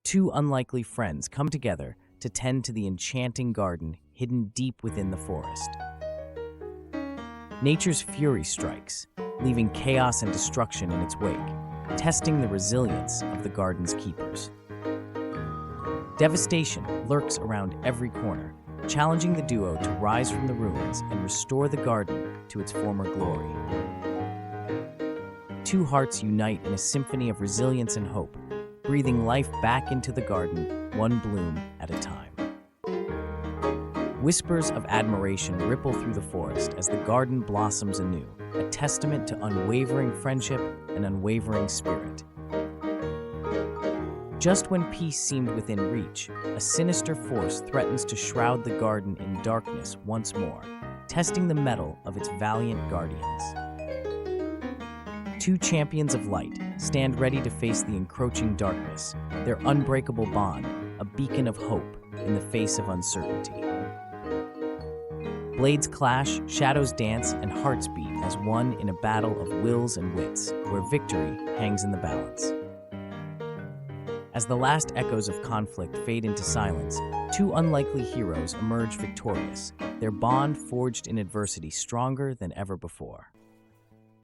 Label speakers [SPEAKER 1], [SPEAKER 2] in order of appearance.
[SPEAKER 1] Two unlikely friends come together to tend to the enchanting garden hidden deep within the forest. Nature's fury strikes, leaving chaos and destruction in its wake, testing the resilience of the garden's keepers. Devastation lurks around every corner, challenging the duo to rise from the ruins and restore the garden to its former glory. Two hearts unite in a symphony of resilience and hope, breathing life back into the garden, one bloom at a time. Whispers of admiration ripple through the forest as the garden blossoms anew, a testament to unwavering friendship and unwavering spirit. Just when peace seemed within reach, a sinister force threatens to shroud the garden in darkness once more, testing the mettle of its valiant guardians. Two champions of light stand ready to face the encroaching darkness, their unbreakable bond a beacon of hope in the face of uncertainty. Blades clash, shadows dance, and hearts beat as one in a battle of wills and wits, where victory hangs in the balance. As the last echoes of conflict fade into silence, two unlikely heroes emerge victorious, their bond forged in adversity stronger than ever before.